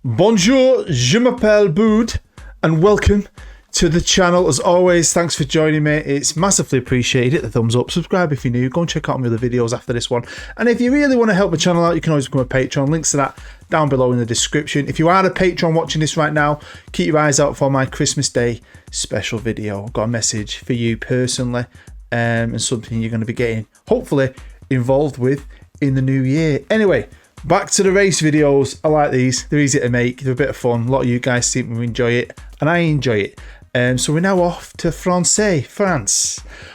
Bonjour, je m'appelle Boud, and welcome to the channel. As always, thanks for joining me. It's massively appreciated. Hit the thumbs up, subscribe if you're new, go and check out my other videos after this one. And if you really want to help the channel out, you can always become a Patreon. Links to that down below in the description. If you are a Patreon watching this right now, keep your eyes out for my Christmas Day special video. I've got a message for you personally, and something you're going to be getting, hopefully, involved with in the new year. Anyway, back to the race videos. I like these. They're easy to make. They're a bit of fun. A lot of you guys seem to enjoy it, and I enjoy it. So we're now off to France,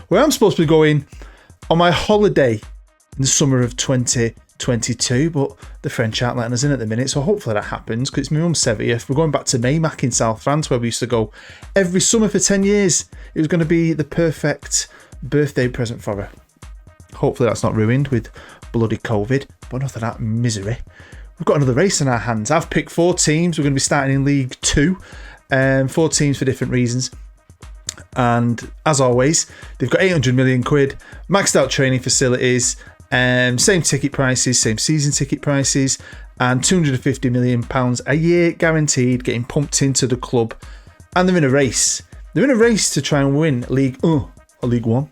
where I'm supposed to be going on my holiday in the summer of 2022, but the French aren't letting us in at the minute, so hopefully that happens, because it's my mum's 70th. We're going back to Neymac in South France, where we used to go every summer for 10 years. It was going to be the perfect birthday present for her. Hopefully that's not ruined with bloody COVID, but enough of that misery. We've got another race in our hands. I've picked 4 teams. We're going to be starting in League 2. 4 teams for different reasons. And as always, they've got 800 million quid, maxed out training facilities, same ticket prices, same season ticket prices, and £250 million a year guaranteed getting pumped into the club. And they're in a race. They're in a race to try and win Ligue 1, or Ligue 1.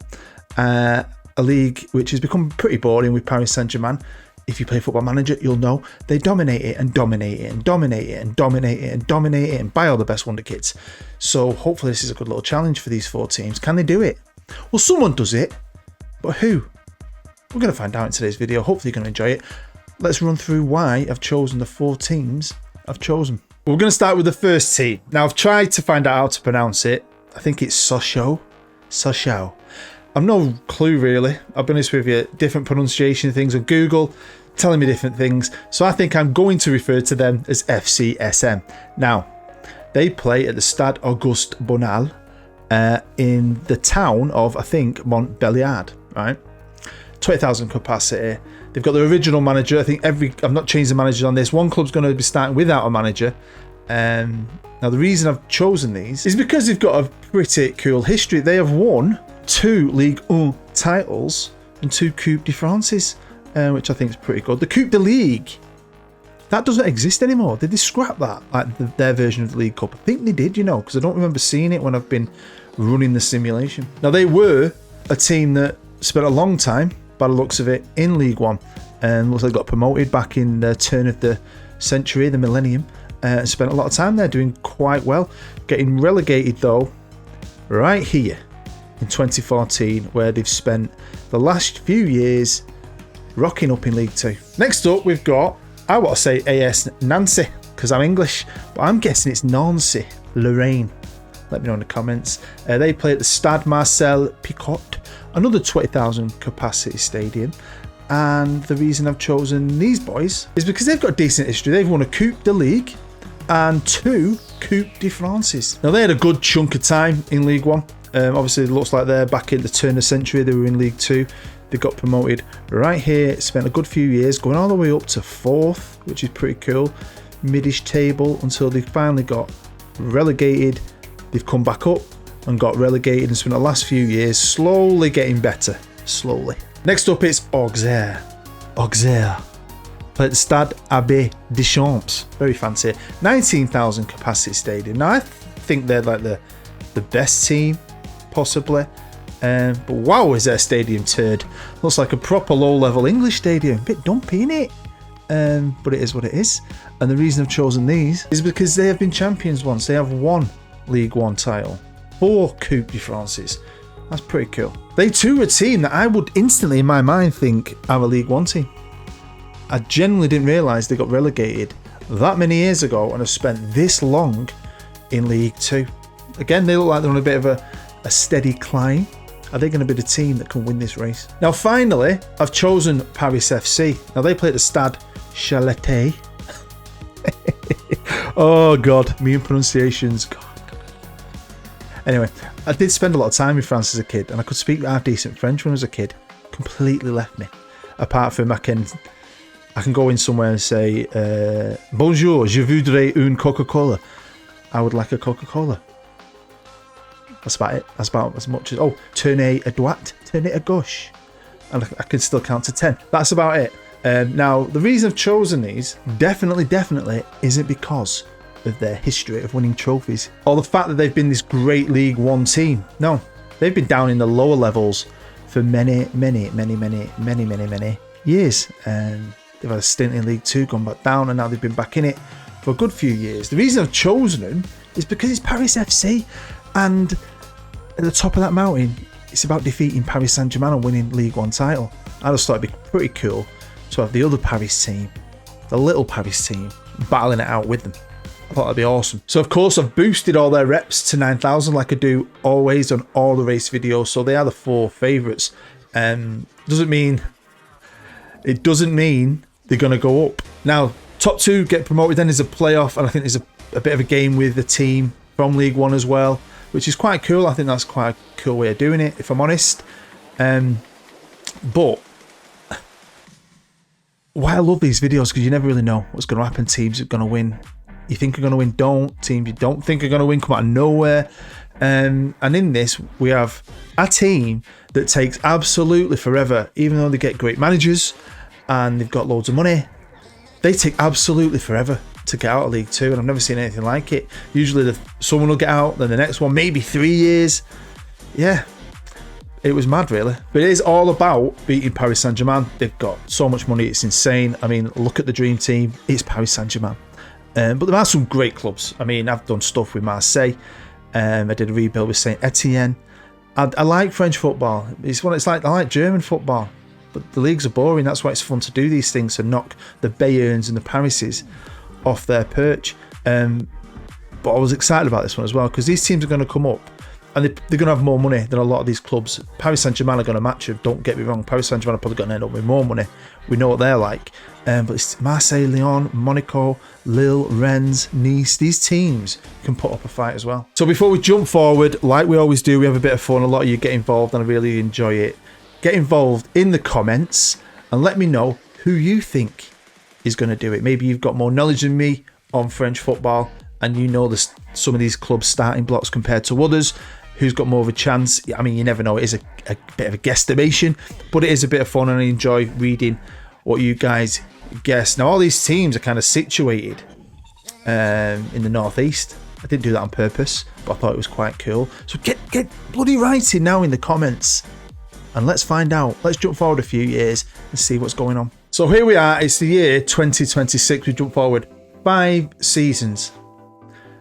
A league which has become pretty boring with Paris Saint-Germain. If you play Football Manager, you'll know they dominate it and dominate it and dominate it and dominate it and dominate it and buy all the best wonder kids. So hopefully this is a good little challenge for these 4 teams. Can they do it? Well, someone does it, but who? We're going to find out in today's video. Hopefully you're going to enjoy it. Let's run through why I've chosen the 4 teams I've chosen. We're going to start with the first team. Now, I've tried to find out how to pronounce it. I think it's Sochaux. I've no clue really. I'll be honest with you. Different pronunciation things on Google telling me different things. So I think I'm going to refer to them as FCSM. Now, they play at the Stade Auguste Bonal in the town of, I think, Montbéliard, right? 20,000 capacity. They've got their original manager. I think I've not changed the managers on this. One club's going to be starting without a manager. Now, the reason I've chosen these is because they've got a pretty cool history. They have won 2 Ligue 1 titles and 2 Coupe de France's, which I think is pretty good. The Coupe de Ligue, that doesn't exist anymore. Did they scrap that, like their version of the League Cup? I think they did, you know, because I don't remember seeing it when I've been running the simulation. Now, they were a team that spent a long time, by the looks of it, in League 1, and looks like they got promoted back in the turn of the century, the millennium, and spent a lot of time there doing quite well. Getting relegated, though, right here in 2014, where they've spent the last few years rocking up in League 2. Next up, we've got, I want to say AS Nancy, because I'm English, but I'm guessing it's Nancy, Lorraine. Let me know in the comments. They play at the Stade Marcel Picot, another 20,000 capacity stadium. And the reason I've chosen these boys is because they've got a decent history. They've won a Coupe de Ligue and 2 Coupe de France's. Now, they had a good chunk of time in League 1. Obviously, it looks like they're back in the turn of the century. They were in League 2. They got promoted right here. Spent a good few years going all the way up to 4th, which is pretty cool. Midish table until they finally got relegated. They've come back up and got relegated and spent the last few years slowly getting better. Slowly. Next up, it's Auxerre. Auxerre. Play at the Stade Abbé Deschamps. Very fancy. 19,000 capacity stadium. Now, I think they're like the best team, possibly. But wow, is their stadium turd. Looks like a proper low-level English stadium. A bit dumpy, innit? But it is what it is. And the reason I've chosen these is because they have been champions once. They have 1 League 1 title. 4 Coupe de France's. That's pretty cool. They too are a team that I would instantly, in my mind, think are a League 1 team. I genuinely didn't realise they got relegated that many years ago and have spent this long in League 2. Again, they look like they're on a bit of a steady climb. Are they going to be the team that can win this race? Now, finally, I've chosen Paris FC. Now, they play at the Stade Charletais. Oh, God. Me and pronunciations. God. Anyway, I did spend a lot of time in France as a kid, and I could speak half decent French when I was a kid. Completely left me. Apart from I can go in somewhere and say, Bonjour, je voudrais une Coca-Cola. I would like a Coca-Cola. That's about it. That's about as much as... Oh, tournez à droite, tournez à gauche. And I can still count to 10. That's about it. Now, the reason I've chosen these definitely isn't because of their history of winning trophies or the fact that they've been this great League One team. No, they've been down in the lower levels for many years. They've had a stint in League Two, gone back down, and now they've been back in it for a good few years. The reason I've chosen them is because it's Paris FC, and at the top of that mountain, it's about defeating Paris Saint-Germain and winning League One title. I just thought it'd be pretty cool to have the other Paris team, the little Paris team, battling it out with them. I thought that'd be awesome. So of course I've boosted all their reps to 9,000 like I do always on all the race videos. So they are the 4 favourites. Doesn't mean they're going to go up. Now, top 2 get promoted, then there's a playoff, and I think there's a bit of a game with the team from League One as well, which is quite cool. I think that's quite a cool way of doing it, if I'm honest. But why I love these videos, because you never really know what's going to happen. Teams are going to win. You think are going to win, don't. Teams you don't think are going to win come out of nowhere. And in this, we have a team that takes absolutely forever, even though they get great managers and they've got loads of money. They take absolutely forever to get out of League Two, and I've never seen anything like it. Usually someone will get out, then the next one, maybe 3 years. Yeah, it was mad, really. But it is all about beating Paris Saint-Germain. They've got so much money, it's insane. I mean, look at the dream team. It's Paris Saint-Germain. But there are some great clubs. I mean, I've done stuff with Marseille. I did a rebuild with Saint Etienne. I like French football. It's like I like German football. But the leagues are boring. That's why it's fun to do these things, to knock the Bayerns and the Parises off their perch. But I was excited about this one as well, because these teams are going to come up and they're going to have more money than a lot of these clubs. Paris Saint-Germain are going to match them, don't get me wrong. Paris Saint-Germain are probably going to end up with more money. We know what they're like. But it's Marseille, Lyon, Monaco, Lille, Rennes, Nice. These teams can put up a fight as well. So before we jump forward, like we always do, we have a bit of fun. A lot of you get involved and I really enjoy it. Get involved in the comments and let me know who you think is going to do it. Maybe you've got more knowledge than me on French football and you know some of these clubs' starting blocks compared to others. Who's got more of a chance? I mean, you never know. It is a bit of a guesstimation, but it is a bit of fun and I enjoy reading what you guys guess. Now, all these teams are kind of situated in the northeast. I didn't do that on purpose, but I thought it was quite cool. So get bloody writing now in the comments and let's find out. Let's jump forward a few years and see what's going on. So here we are. It's the year 2026. We jump forward 5 seasons.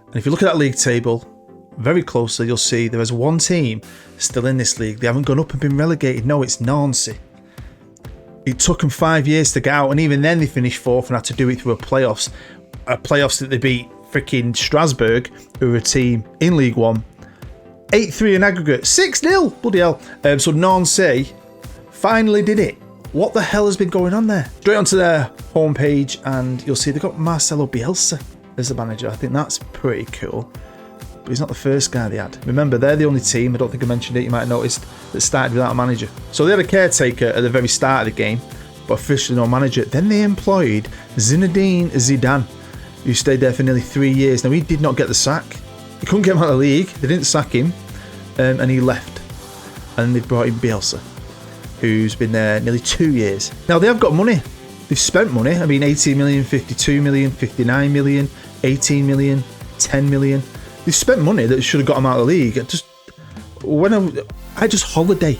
And if you look at that league table very closely, you'll see there is one team still in this league. They haven't gone up and been relegated. No, it's Nancy. It took them 5 years to get out, and even then they finished 4th and had to do it through a playoffs that they beat freaking Strasbourg, who were a team in League One, 8-3 in aggregate, 6-0, bloody hell. So Nancy finally did it. What the hell has been going on there? Straight onto their homepage, and you'll see they've got Marcelo Bielsa as the manager. I think that's pretty cool. But he's not the first guy they had. Remember, they're the only team, I don't think I mentioned it, you might have noticed, that started without a manager. So they had a caretaker at the very start of the game, but officially no manager. Then they employed Zinedine Zidane, who stayed there for nearly 3 years. Now, he did not get the sack. He couldn't get him out of the league. They didn't sack him, and he left. And they brought in Bielsa, who's been there nearly 2 years. Now, they have got money. They've spent money. I mean, 18 million, 52 million, 59 million, 18 million, 10 million. They've spent money that should have got them out of the league. I just holiday,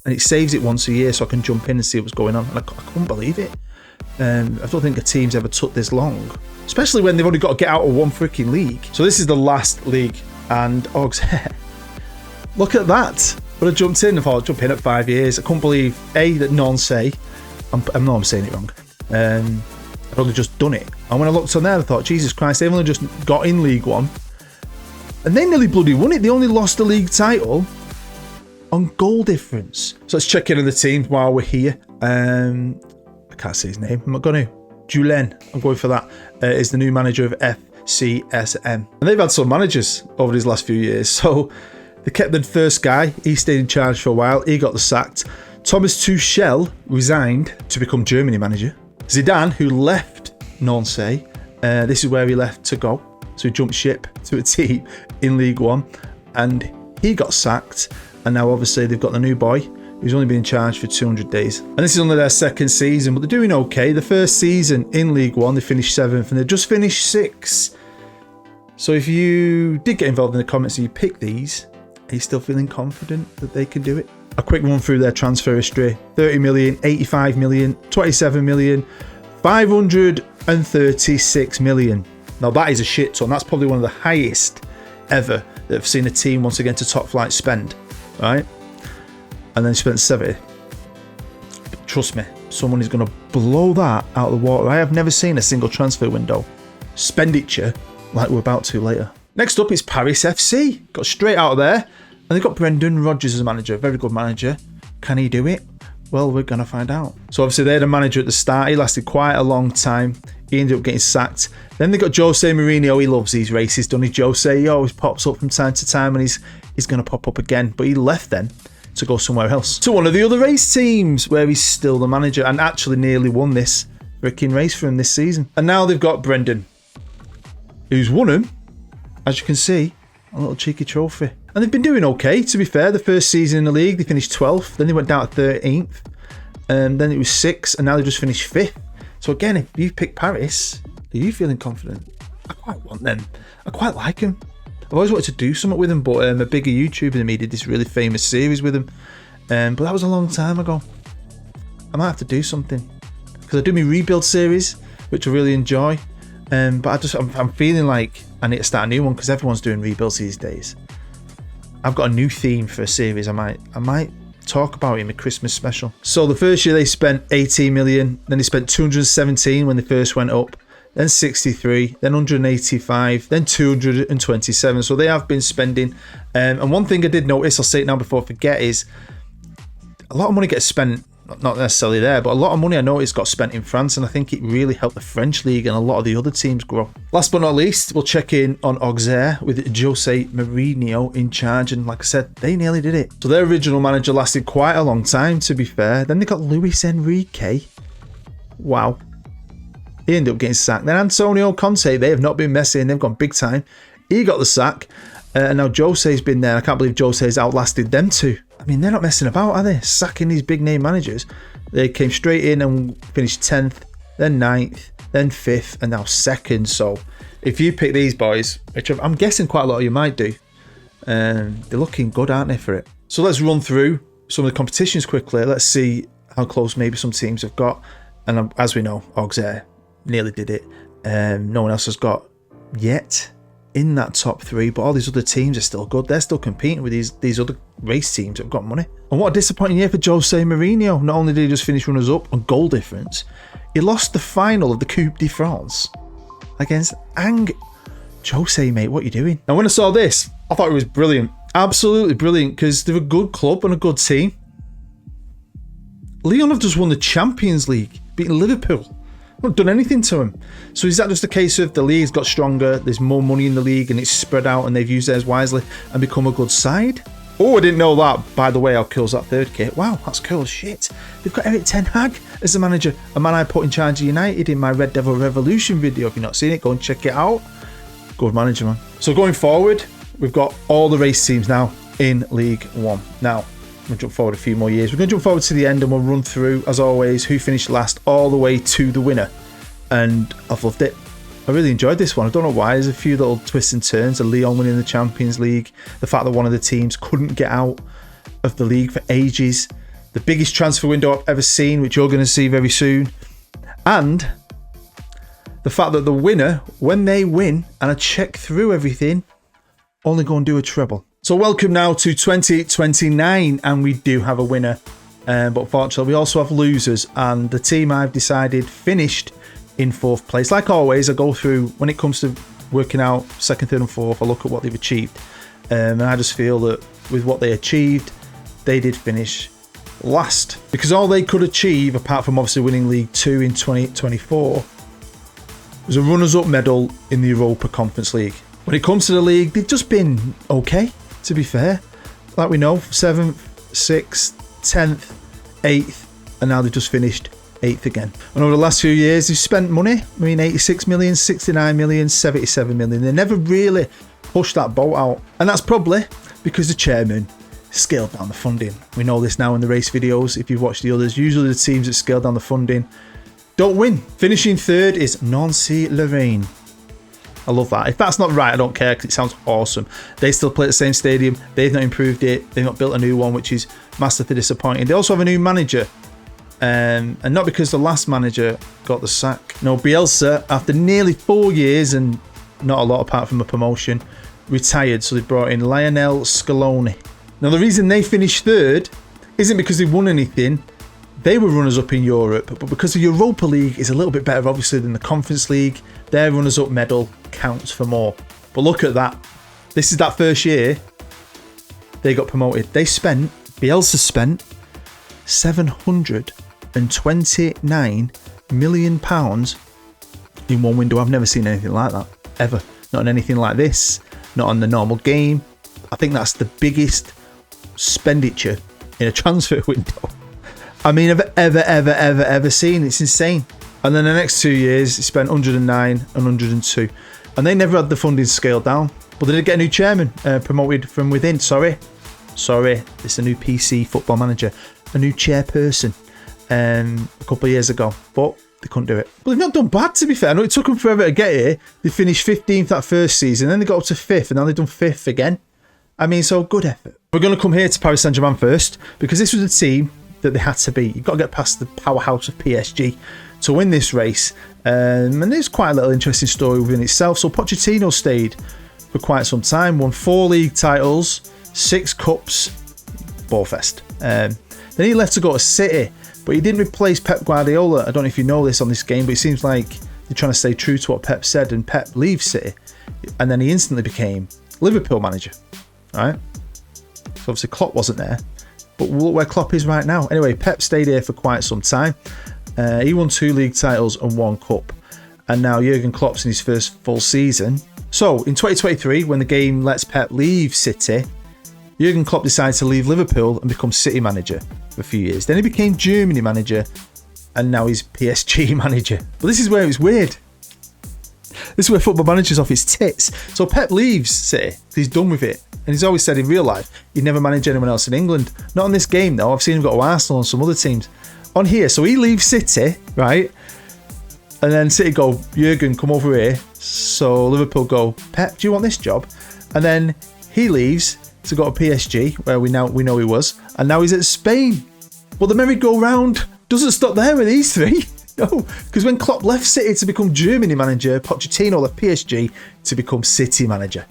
and it saves it once a year so I can jump in and see what's going on. And I couldn't believe it. I don't think a team's ever took this long, especially when they've only got to get out of one freaking league. So this is the last league, and AUXERRE. Look at that. But I jumped in. I thought I'd jump in at 5 years. I couldn't believe that Nancy. I'm saying it wrong. I've only just done it. And when I looked on there, I thought, Jesus Christ, they've only just got in League One. And they nearly bloody won it. They only lost the league title on goal difference. So let's check in on the team while we're here. I can't say his name. I'm not going to. Julien, I'm going for that, is the new manager of FCSM. And they've had some managers over these last few years. So they kept the first guy. He stayed in charge for a while. He got the sacked. Thomas Tuchel resigned to become Germany manager. Zidane, who left Nancy, this is where he left to go. So he jumped ship to a team in League One, and he got sacked. And now obviously they've got the new boy He's only been in charge for 200 days. And this is only their second season, but they're doing okay. The first season in League One, they finished 7th, and they just finished 6th. So if you did get involved in the comments and you pick these, are you still feeling confident that they can do it? A quick run through their transfer history. 30 million, 85 million, 27 million, 536 million. Now that is a shit ton. That's probably one of the highest ever that I've seen a team once again to top flight spend, right? And then spent 70. But trust me, someone is going to blow that out of the water. I have never seen a single transfer window expenditure like we're about to later. Next up is Paris FC. Got straight out of there. And they've got Brendan Rodgers as a manager. Very good manager. Can he do it? Well, we're going to find out. So obviously they had a manager at the start. He lasted quite a long time. He ended up getting sacked. Then they got Jose Mourinho. He loves these races, doesn't he? Jose, he always pops up from time to time, and he's going to pop up again. But he left then to go somewhere else. To one of the other race teams, where he's still the manager and actually nearly won this freaking race for him this season. And now they've got Brendan, who's won him, as you can see, a little cheeky trophy. And they've been doing okay, to be fair. The first season in the league, they finished 12th. Then they went down to 13th. And then it was 6th. And now they just finished 5th. So again, if you pick Paris, are you feeling confident? I quite want them. I quite like them. I've always wanted to do something with them. But a bigger YouTuber than me did this really famous series with them. But that was a long time ago. I might have to do something. Because I do my rebuild series, which I really enjoy. But I'm feeling like I need to start a new one because everyone's doing rebuilds these days. I've got a new theme for a series. I might talk about it in my Christmas special. So the first year they spent 18 million, then they spent 217 when they first went up, then 63, then 185, then 227. So they have been spending. And one thing I did notice, I'll say it now before I forget, is a lot of money gets spent. Not necessarily there, but a lot of money I noticed got spent in France, and I think it really helped the French league and a lot of the other teams grow. Last but not least, we'll check in on AUXERRE with Jose Mourinho in charge, and like I said, they nearly did it. So their original manager lasted quite a long time, to be fair. Then they got Luis Enrique. Wow. He ended up getting sacked. Then Antonio Conte, they have not been messing, they've gone big time. He got the sack, and now Jose's been there. I can't believe Jose's outlasted them two. I mean, they're not messing about, are they? Sacking these big name managers. They came straight in and finished 10th, then 9th, then 5th, and now 2nd. So if you pick these boys, which I'm guessing quite a lot of you might do, they're looking good, aren't they, for it? So let's run through some of the competitions quickly. Let's see how close maybe some teams have got. And as we know, AUXERRE nearly did it. No one else has got yet in that top 3, but all these other teams are still good. They're still competing with these other race teams that have got money. And what a disappointing year for Jose Mourinho. Not only did he just finish runners up on goal difference, he lost the final of the Coupe de France against Jose, mate, what are you doing? Now when I saw this, I thought it was brilliant. Absolutely brilliant, because they're a good club and a good team. Lyon have just won the Champions League, beating Liverpool. Not done anything to him. So is that just a case of the league's got stronger, there's more money in the league and it's spread out and they've used theirs wisely and become a good side? Oh, I didn't know that. By the way, how cool's that third kit? Wow, that's cool as shit. They've got Erik ten Hag as the manager, a man I put in charge of United in my Red Devil Revolution video. If you've not seen it, go and check it out. Good manager, man. So going forward, we've got all the race teams now in League One. Now, I'm going to jump forward a few more years. We're going to jump forward to the end and we'll run through, as always, who finished last all the way to the winner. And I've loved it. I really enjoyed this one. I don't know why. There's a few little twists and turns. The Lyon winning the Champions League. The fact that one of the teams couldn't get out of the league for ages. The biggest transfer window I've ever seen, which you're going to see very soon. And the fact that the winner, when they win, and I check through everything, only go and do a treble. So welcome now to 2029, and we do have a winner. But fortunately, we also have losers, and the team I've decided finished in 4th place. Like always, I go through, when it comes to working out 2nd, 3rd and 4th, I look at what they've achieved. And I just feel that with what they achieved, they did finish last. Because all they could achieve, apart from obviously winning League 2 in 2024, was a runners-up medal in the Europa Conference League. When it comes to the league, they've just been okay, to be fair. Like we know, 7th, 6th, 10th, 8th, and now they've just finished 8th again. And over the last few years, they've spent money. I mean, 86 million, 69 million, 77 million. They never really pushed that boat out. And that's probably because the chairman scaled down the funding. We know this now in the race videos. If you've watched the others, usually the teams that scale down the funding don't win. Finishing third is Nancy-Lorraine. I love that. If that's not right, I don't care, because it sounds awesome. They still play at the same stadium. They've not improved it. They've not built a new one, which is massively disappointing. They also have a new manager. And not because the last manager got the sack. No, Bielsa, after nearly 4 years and not a lot apart from a promotion, retired. So they brought in Lionel Scaloni. Now, the reason they finished third isn't because they won anything. They were runners-up in Europe, but because the Europa League is a little bit better, obviously, than the Conference League, their runners-up medal counts for more. But look at that. This is that first year they got promoted. Bielsa spent £729 million in one window. I've never seen anything like that, ever. Not on anything like this, not on the normal game. I think that's the biggest expenditure in a transfer window I mean, I've ever seen. It's insane. And then the next 2 years, he spent 109 and 102. And they never had the funding scaled down. But they did get a new chairman, promoted from within. Sorry, it's a new PC football manager. A new chairperson a couple of years ago. But they couldn't do it. But they've not done bad, to be fair. I know it took them forever to get here. They finished 15th that first season. Then they got up to 5th. And now they've done 5th again. I mean, so good effort. We're going to come here to Paris Saint-Germain first. Because this was a team that they had to beat. You've got to get past the powerhouse of PSG to win this race. And there's quite a little interesting story within itself. So Pochettino stayed for quite some time, won 4 league titles, 6 cups, Ballfest. Then he left to go to City, but he didn't replace Pep Guardiola. I don't know if you know this on this game, but it seems like they're trying to stay true to what Pep said, and Pep leaves City. And then he instantly became Liverpool manager, right? So obviously Klopp wasn't there, but look where Klopp is right now. Anyway, Pep stayed here for quite some time. He won 2 league titles and 1 cup. And now Jurgen Klopp's in his first full season. So in 2023, when the game lets Pep leave City, Jurgen Klopp decided to leave Liverpool and become City manager for a few years. Then he became Germany manager, and now he's PSG manager. But this is where it's weird. This is where football manager's off his tits. So Pep leaves City. He's done with it. And he's always said in real life, he'd never manage anyone else in England. Not on this game, though. I've seen him go to Arsenal and some other teams. On here, so he leaves City, right? And then City go, Jurgen, come over here. So Liverpool go, Pep, do you want this job? And then he leaves to go to PSG, where we know he was. And now he's at Spain. But the merry-go-round doesn't stop there with these three. No, because when Klopp left City to become Germany manager, Pochettino left PSG to become City manager.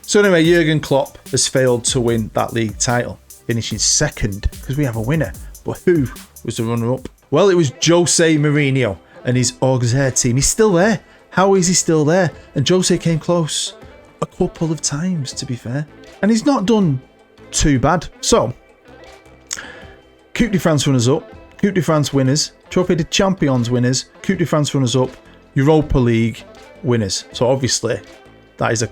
So anyway, Jurgen Klopp has failed to win that league title, finishing second, because we have a winner. But who was the runner-up? Well, it was Jose Mourinho and his AUXERRE team. He's still there. How is he still there? And Jose came close a couple of times, to be fair. And he's not done too bad. So, Coupe de France runners-up, Coupe de France winners, Trophée de Champions winners, Coupe de France runners-up, Europa League winners. So obviously, that is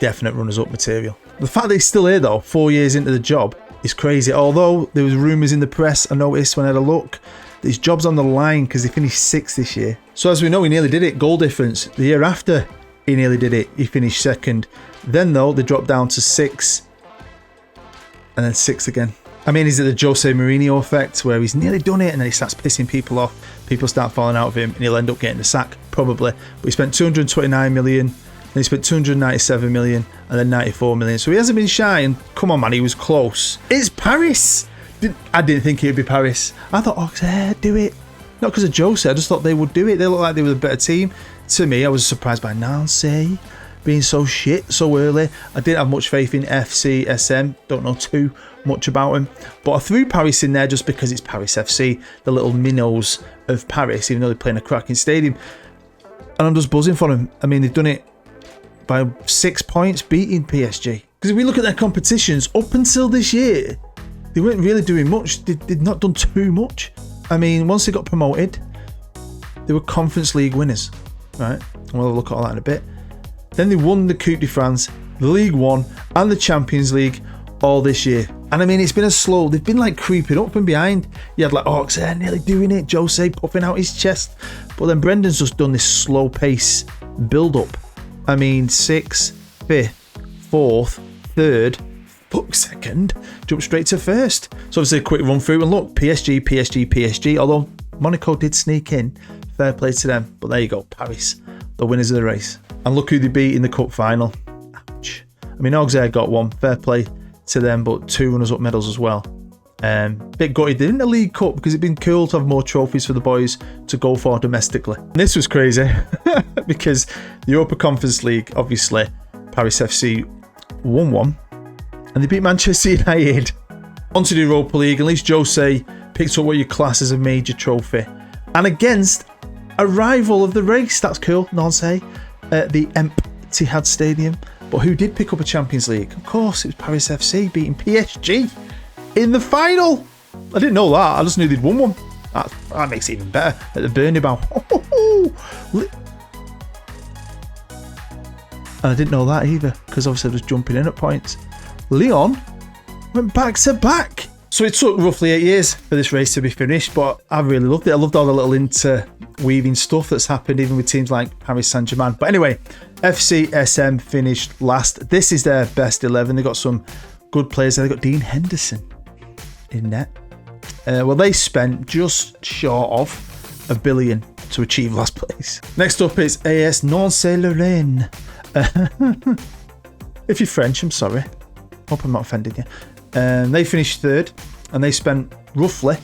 definite runners-up material. The fact that he's still here, though, 4 years into the job, is crazy. Although there was rumours in the press, I noticed when I had a look, that his job's on the line because he finished 6th this year. So as we know, he nearly did it. Goal difference. The year after, he nearly did it. He finished 2nd. Then, though, they dropped down to 6th. And then 6th again. I mean, is it the Jose Mourinho effect, where he's nearly done it and then he starts pissing people off, people start falling out of him, and he'll end up getting the sack? Probably. But he spent 229 million, then he spent 297 million, and then 94 million. So he hasn't been shy, and come on, man, he was close. It's Paris! I didn't think it would be Paris. I thought, AUXERRE, do it. Not because of Jose, I just thought they would do it. They looked like they were the better team. To me, I was surprised by Nancy being so shit so early. I didn't have much faith in FC SM. Don't know too much about him. But I threw Paris in there just because it's Paris FC, the little minnows of Paris, even though they're playing a cracking stadium. And I'm just buzzing for them. I mean, they've done it by 6 points, beating PSG. Because if we look at their competitions, up until this year, they weren't really doing much. They'd not done too much. I mean, once they got promoted, they were Conference League winners, right? And we'll look at all that in a bit. Then they won the Coupe de France, the Ligue 1, and the Champions League all this year. And I mean, it's been a slow, they've been like creeping up from behind. You had like AUXERRE nearly doing it, Jose puffing out his chest. But then Brendan's just done this slow pace build up. I mean, 6th, 5th, 4th, third, fuck second, jumped straight to first. So obviously a quick run through, and look, PSG, although Monaco did sneak in, fair play to them, but there you go, Paris, the winners of the race. And look who they beat in the cup final. Ouch. I mean, AUXERRE got one, fair play to them, but 2 runners-up medals as well. Bit gutted in the League Cup, because it'd been cool to have more trophies for the boys to go for domestically. And this was crazy because the Europa Conference League, obviously, Paris FC won one, and they beat Manchester United. Onto the Europa League, at least Jose picked up what you class as a major trophy, and against a rival of the race. That's cool, Nancy, at the Etihad Stadium. But who did pick up a Champions League? Of course, it was Paris FC beating PSG in the final. I didn't know that. I just knew they'd won one. That makes it even better. At the Bernabeu. And I didn't know that either, because obviously I was jumping in at points. Lyon went back to back. So it took roughly 8 years for this race to be finished, but I really loved it. I loved all the little interweaving stuff that's happened, even with teams like Paris Saint-Germain. But anyway, FC SM finished last. This is their best 11. They got some good players there. They got Dean Henderson in net. Well, they spent just short of $1 billion to achieve last place. Next up is AS Nancy-Lorraine. If you're French, I'm sorry. Hope I'm not offending you. They finished third, and they spent roughly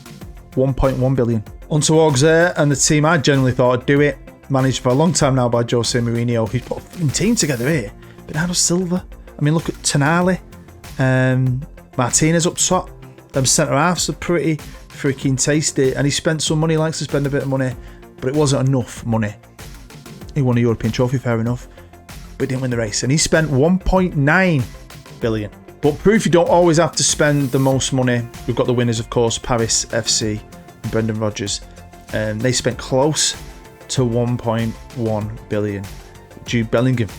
1.1 billion. Onto AUXERRE and the team I generally thought would do it, managed for a long time now by Jose Mourinho. He's put a team together here. Bernardo Silva. I mean, look at Tonali, Martinez up top. Them centre halves are pretty freaking tasty, and he spent some money. He likes to spend a bit of money, but it wasn't enough money. He won a European trophy, fair enough, but he didn't win the race, and he spent 1.9 billion. But proof you don't always have to spend the most money. We've got the winners, of course, Paris FC and Brendan Rodgers. They spent close to 1.1 billion. Jude Bellingham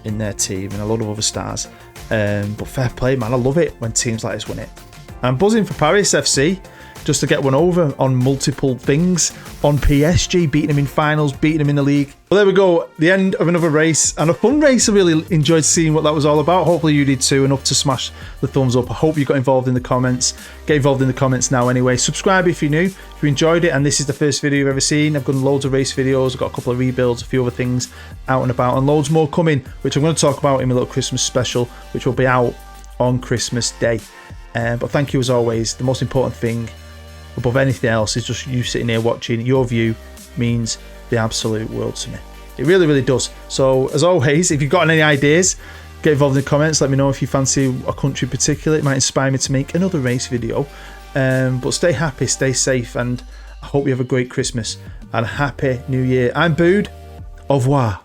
in their team and a lot of other stars. But fair play, man. I love it when teams like this win it. I'm buzzing for Paris FC just to get one over on multiple things. On PSG, beating them in finals, beating them in the league. Well, there we go. The end of another race, and a fun race. I really enjoyed seeing what that was all about. Hopefully you did too, enough to smash the thumbs up. I hope you got involved in the comments. Get involved in the comments now anyway. Subscribe if you're new, if you enjoyed it, and this is the first video you've ever seen. I've done loads of race videos. I've got a couple of rebuilds, a few other things out and about, and loads more coming, which I'm going to talk about in my little Christmas special, which will be out on Christmas Day. But thank you as always. The most important thing above anything else is just you sitting here watching. Your view means the absolute world to me. It really, really does. So as always, if you've got any ideas, get involved in the comments. Let me know if you fancy a country in particular. It might inspire me to make another race video. But stay happy, stay safe, and I hope you have a great Christmas and a happy New Year. I'm Bood. Au revoir.